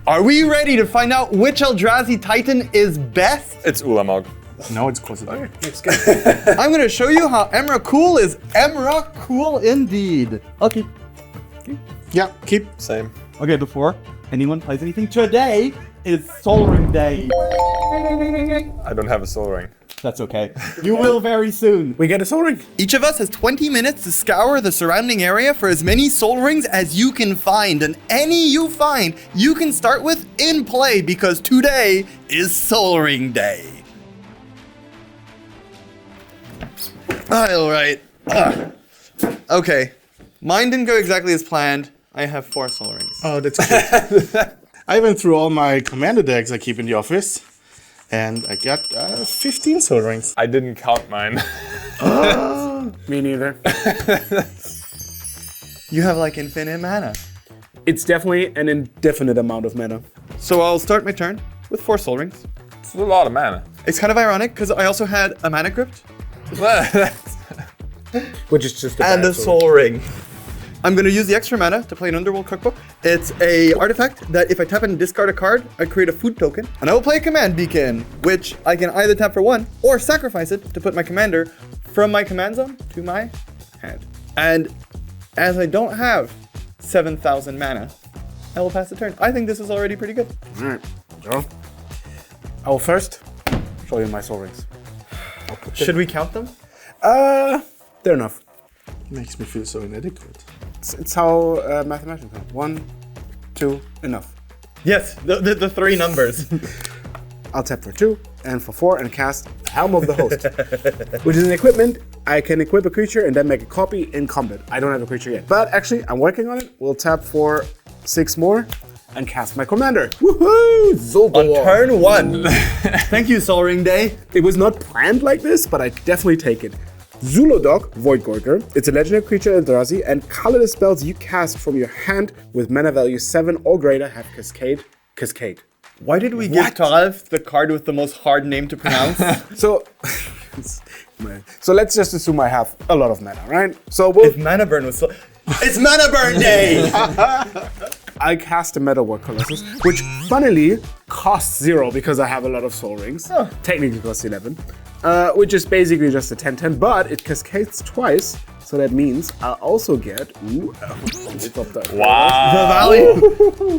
Are we ready to find out which Eldrazi Titan is best? It's Ulamog. No, it's closer. Okay, looks good. I'm gonna show you how Emrakul is Emrakul indeed. I'll keep. Yeah, keep. Same. Okay, before anyone plays anything, today is Sol Ring Day. I don't have a Sol Ring. That's okay. You will very soon. We get a Sol Ring. Each of us has 20 minutes to scour the surrounding area for as many Sol Rings as you can find. And any you find, you can start with in play because today is Sol Ring Day. All right. Okay. Mine didn't go exactly as planned. I have 4 Sol Rings. Oh, that's good. I went through all my commander decks I keep in the office, and I got 15 Sol Rings. I didn't count mine. Me neither. You have like infinite mana. It's definitely an indefinite amount of mana. So I'll start my turn with 4 Sol Rings. It's a lot of mana. It's kind of ironic because I also had a mana crypt Which is just and bad a Sol Ring. I'm going to use the extra mana to play an Underworld Cookbook. It's a artifact that if I tap and discard a card, I create a food token. And I will play a command beacon, which I can either tap for 1 or sacrifice it to put my commander from my command zone to my hand. And as I don't have 7,000 mana, I will pass the turn. I think this is already pretty good. All right, Joe. I will first show you my Sol Rings. Should we count them? They're enough. Makes me feel so inadequate. It's how mathematics count. 1, 2, enough. Yes, the 3 numbers. I'll tap for 2 and for 4 and cast Helm of the Host, which is an equipment. I can equip a creature and then make a copy in combat. I don't have a creature yet, but actually I'm working on it. We'll tap for 6 more and cast my commander. Woohoo! Zolgor. On turn 1. Thank you, Sol Ring Day. It was not planned like this, but I definitely take it. Zulodog, Void Gorger. It's a legendary creature Eldrazi, and colorless spells you cast from your hand with mana value 7 or greater have Cascade. Why did we give Tarv the card with the most hard name to pronounce? So let's just assume I have a lot of mana, right? So we'll... If Mana Burn was so... It's Mana Burn Day! I cast a Metalwork Colossus, which funnily costs 0 because I have a lot of Sol Rings. Oh. Technically costs 11. Which is basically just a 10/10, but it cascades twice, so that means I'll also get Wow. The Valley.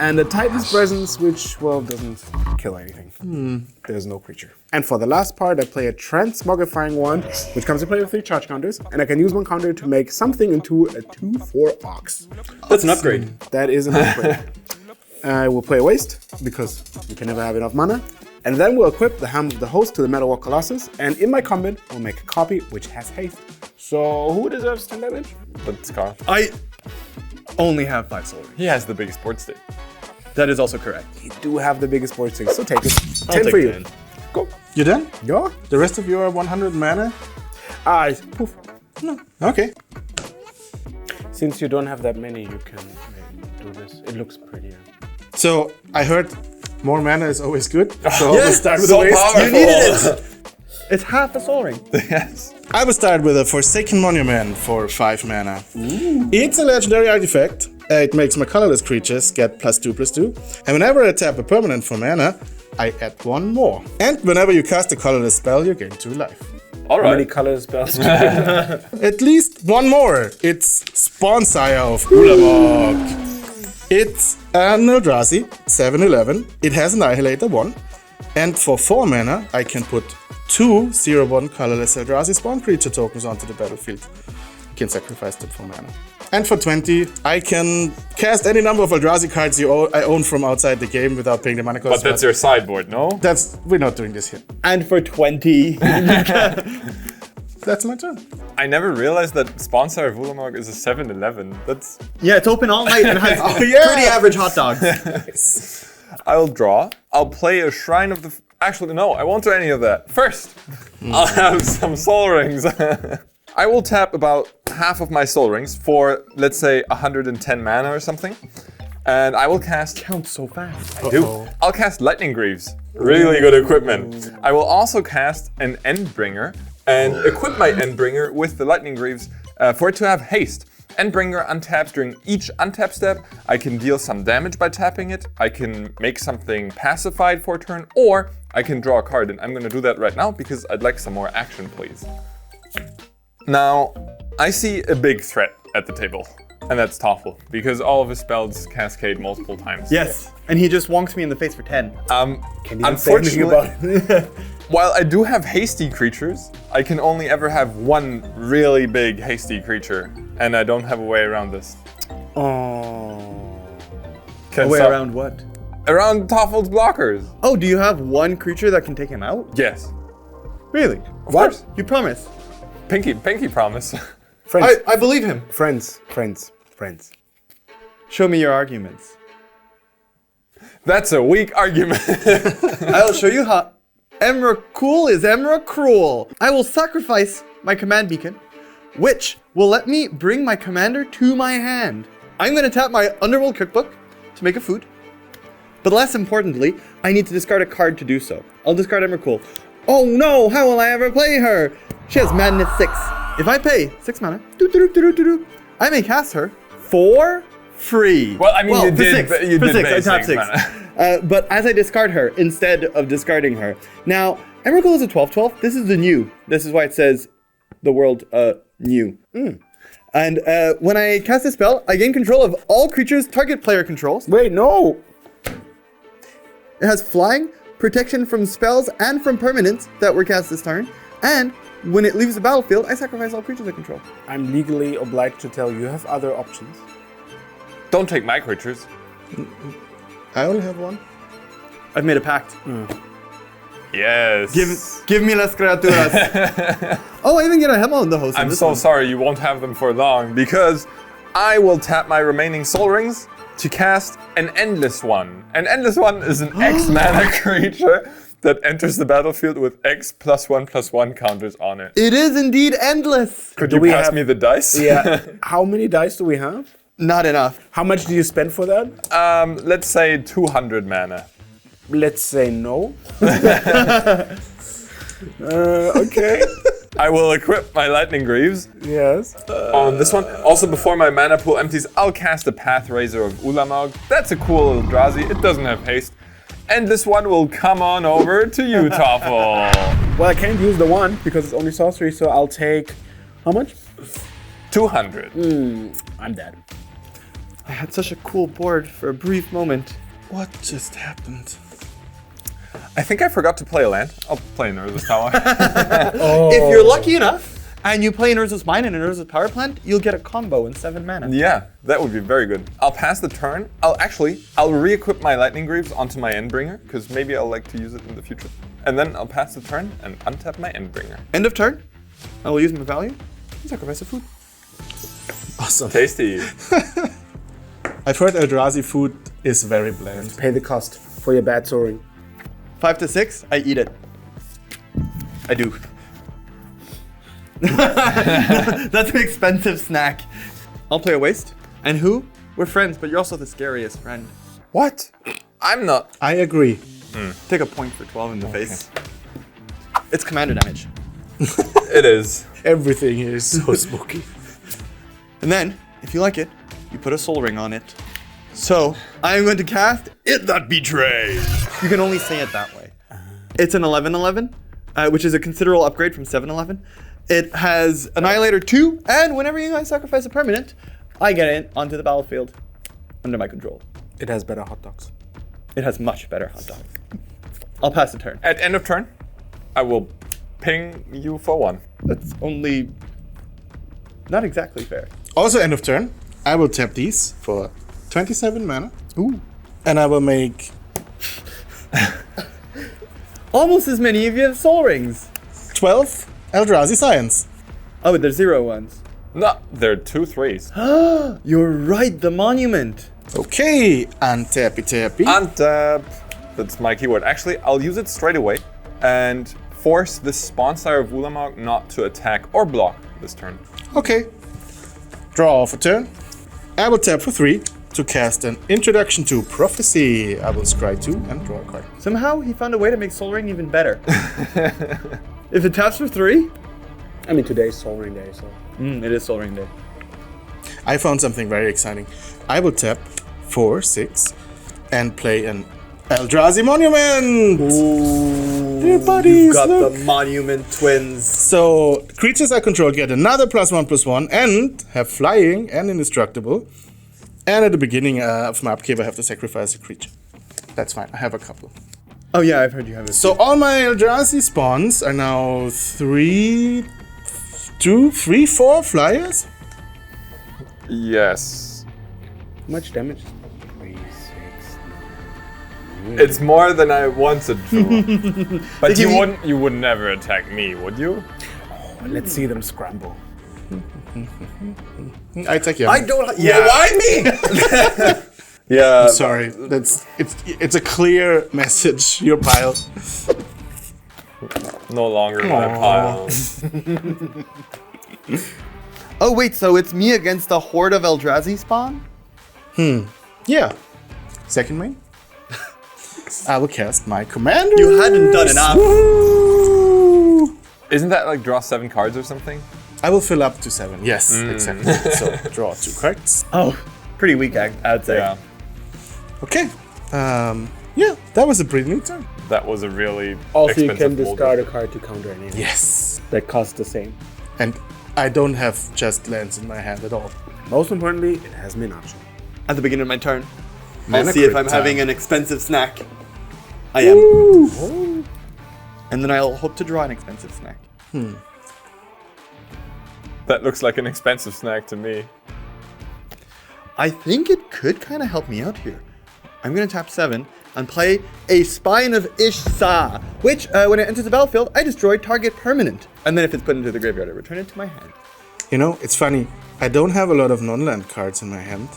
and the Titan's Presence, which, well, doesn't kill anything. There's no creature. And for the last part, I play a Transmogrifying Wand, which comes to play with 3 charge counters, and I can use 1 counter to make something into a 2/4 Ox. That's an upgrade. That is an upgrade. I will play a Waste, because you can never have enough mana. And then we'll equip the Helm of the Host to the Metalwork Colossus, and in my combat, I'll make a copy which has haste. So who deserves 10 damage? But Scar. I only have 5 Sol Rings. He has the biggest board state. That is also correct. You do have the biggest board thing, so take it. I'll 10 take for you. 10. Go. You done? Yeah. The rest of your 100 mana? Poof. No. Okay. Since you don't have that many, you can do this. It looks prettier. So I heard more mana is always good. So Yes, we'll start with so the waste. powerful. You needed it! It's half a Sol Ring. Yes. I will start with a Forsaken Monument for 5 mana. It's a legendary artifact. It makes my colorless creatures get +2/+2. And whenever I tap a permanent for mana, I add 1 more. And whenever you cast a colorless spell, you gain 2 life. All How many right. color spells? At least 1 more. It's Spawn Sire of Ulamog. It's an Eldrazi, 7/11. It has Annihilator 1. And for 4 mana, I can put 2 0/1 colorless Eldrazi spawn creature tokens onto the battlefield. You can sacrifice them for mana. And for 20, I can cast any number of Eldrazi cards I own from outside the game without paying the mana cost. But that's your sideboard, no? We're not doing this here. And for 20. That's my turn. I never realized that Sponsor of Ulamog is a 7-Eleven. That's... Yeah, it's open all night and has yeah. pretty average hot dogs. I'll draw. I'll play a Shrine of the... Actually, no, I won't do any of that. First, I'll have some Sol Rings. I will tap about half of my Sol Rings for, let's say, 110 mana or something. And I will cast... Counts so fast. I'll cast Lightning Greaves. Really good equipment. I will also cast an Endbringer and equip my Endbringer with the Lightning Greaves for it to have haste. Endbringer untaps during each untap step. I can deal some damage by tapping it. I can make something pacified for a turn, or I can draw a card, and I'm going to do that right now because I'd like some more action, please. Now, I see a big threat at the table, and that's Toffel, because all of his spells cascade multiple times. Yes, and he just wonks me in the face for 10. Can you say anything about it? While I do have hasty creatures, I can only ever have one really big hasty creature, and I don't have a way around this. Oh. Can A way some- around what? Around Toffel's blockers. Oh, do you have one creature that can take him out? Yes. Really? Of course. You promise? Pinky promise. Friends, I believe him. friends. Show me your arguments. That's a weak argument. I'll show you how Emrakul is Emrakruel. I will sacrifice my command beacon, which will let me bring my commander to my hand. I'm going to tap my Underworld Cookbook to make a food. But less importantly, I need to discard a card to do so. I'll discard Emrakul. Oh no, how will I ever play her? She has Madness 6. If I pay 6 mana, I may cast her for free. Well, I mean, you for did 6. you For did 6, I pay tapped 6 6. But as I discard her, instead of discarding her. Now, Emrakul is a 12/12. This is the new. This is why it says the world new. And when I cast a spell, I gain control of all creatures target player controls. Wait, no. It has flying, protection from spells and from permanents that were cast this turn. And when it leaves the battlefield, I sacrifice all creatures I control. I'm legally obliged to tell you have other options. Don't take my creatures. I only have one. I've made a pact. Yes. Give me las criaturas. Oh, I even get a Hemo in the host. I'm so sorry you won't have them for long, because I will tap my remaining Soul Rings to cast an Endless One. An Endless One is an X mana creature that enters the battlefield with X +1/+1 counters on it. It is indeed endless. Could Do you we pass have- me the dice? Yeah. How many dice do we have? Not enough. How much do you spend for that? Let's say 200 mana. Let's say no. Okay. I will equip my Lightning Greaves Yes. on this one. Also, before my mana pool empties, I'll cast a Path Razor of Ulamog. That's a cool Eldrazi. It doesn't have haste. And this one will come on over to you, Toffel. Well, I can't use the one because it's only sorcery, so I'll take how much? 200. I'm dead. I had such a cool board for a brief moment. What just happened? I think I forgot to play a land. I'll play an Urza's Tower. If you're lucky enough and you play an Urza's Mine and an Urza's Power Plant, you'll get a combo in 7 mana. Yeah, that would be very good. I'll pass the turn. I'll re-equip my Lightning Greaves onto my Endbringer, because maybe I'll like to use it in the future. And then I'll pass the turn and untap my Endbringer. End of turn. I will use my value and sacrifice a food. Awesome. Tasty. I've heard Eldrazi food is very bland. Pay the cost for your bad soaring. 5 to 6, I eat it. I do. That's an expensive snack. I'll play a waste. And who? We're friends, but you're also the scariest friend. What? I'm not. I agree. Take a point for 12 in the face. It's commander damage. It is. Everything here is so spooky. And then, if you like it, you put a soul ring on it. So, I'm going to cast It That Betrays. You can only say it that way. It's an 11/11, which is a considerable upgrade from 7/11. It has Annihilator 2, and whenever you guys sacrifice a permanent, I get it onto the battlefield under my control. It has better hot dogs. It has much better hot dogs. I'll pass the turn. At end of turn, I will ping you for 1. That's only not exactly fair. Also, end of turn, I will tap these for 27 mana. Ooh. And I will make Almost as many of you have soul rings. 12 Eldrazi Science. Oh, but there's 0 ones. No, there are 2 3s. You're right, the monument. Okay, untappy tappy. Untap. That's my keyword. Actually, I'll use it straight away and force the Spawnsire of Ulamog not to attack or block this turn. Okay. Draw off a turn. I will tap for 3 to cast an Introduction to Prophecy. I will scry 2 and draw a card. Somehow he found a way to make soul ring even better. If it taps for 3, I mean, today's soaring day, so. it is soul ring day. I found something very exciting. I will tap 4, 6, and play an Eldrazi Monument! Ooh, Dear buddies, you've got look. the Monument Twins. So, creatures I control get another +1/+1 and have flying and indestructible. And at the beginning of my upkeep, I have to sacrifice a creature. That's fine, I have a couple. Oh yeah, I've heard you have it. So all my Eldrazi spawns are now 3, 2, 3, 4 flyers? Yes. How much damage? 3, 6, 9. It's more than I wanted to. But you you would never attack me, would you? Let's see them scramble. I take you. I don't. Yeah. Why me? Yeah. Sorry, it's a clear message. Your pile. No longer my pile. Oh wait, so it's me against a horde of Eldrazi spawn? Yeah. Second main. I will cast my commander. You hadn't done enough. Woo! Isn't that like draw 7 cards or something? I will fill up to 7. Yes, exactly. So draw 2 cards. Oh, pretty weak, I'd say. Yeah. Okay. Yeah, that was a pretty neat turn. That was a really Also, you expensive can mold. discard a card to counter an enemy. Yes. That costs the same. And I don't have just lands in my hand at all. Most importantly, it has me an option. At the beginning of my turn, Mana I'll see if crit I'm time. having an expensive snack. I am. And then I'll hope to draw an expensive snack. That looks like an expensive snack to me. I think it could kind of help me out here. I'm going to tap 7 and play a Spine of Ishsa, which, when it enters the battlefield, I destroy target permanent. And then if it's put into the graveyard, I return it to my hand. You know, it's funny. I don't have a lot of non-land cards in my hand.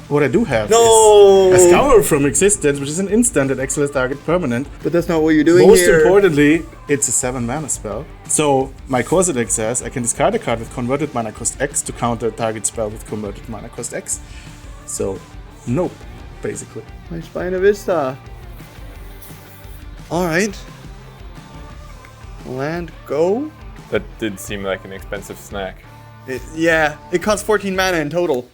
What I do have No! is a Scour from Existence, which is an instant that exiles target permanent. But that's not what you're doing Most here. importantly, it's a 7 mana spell. So my course deck says I can discard a card with converted mana cost X to counter a target spell with converted mana cost X. So, nope, basically. My Spine of Ishsa. Alright. Land go. That did seem like an expensive snack. Yeah, it costs 14 mana in total.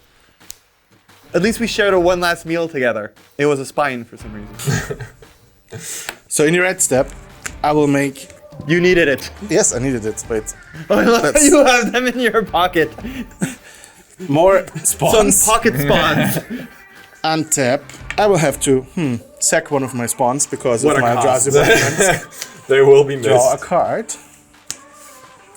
At least we shared a one last meal together. It was a spine for some reason. So in your red step, I will make... You needed it. Yes, I needed it, but Oh, I love how That's- you have them in your pocket. more Some spawns. pocket spawns. Untap. I will have to sack one of my spawns because What of a my cost. Eldrazi Monument. They will be Draw a missed. card.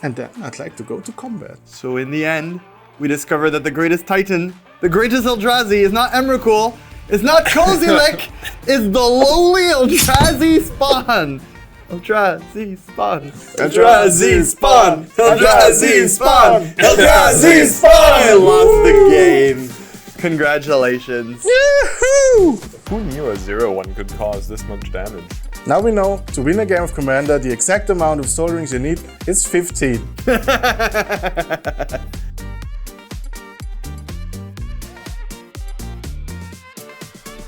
And then I'd like to go to combat. So in the end, we discover that the greatest Titan, the greatest Eldrazi, is not Emrakul, it's not Kozilek, it's the lowly Eldrazi spawn. Eldrazi spawn. Eldrazi spawn! Eldrazi spawn! Eldrazi spawn! I lost the game. Congratulations. Yahoo! Who knew a 0/1 could cause this much damage? Now we know, to win a game of Commander, the exact amount of Soul Rings you need is 15.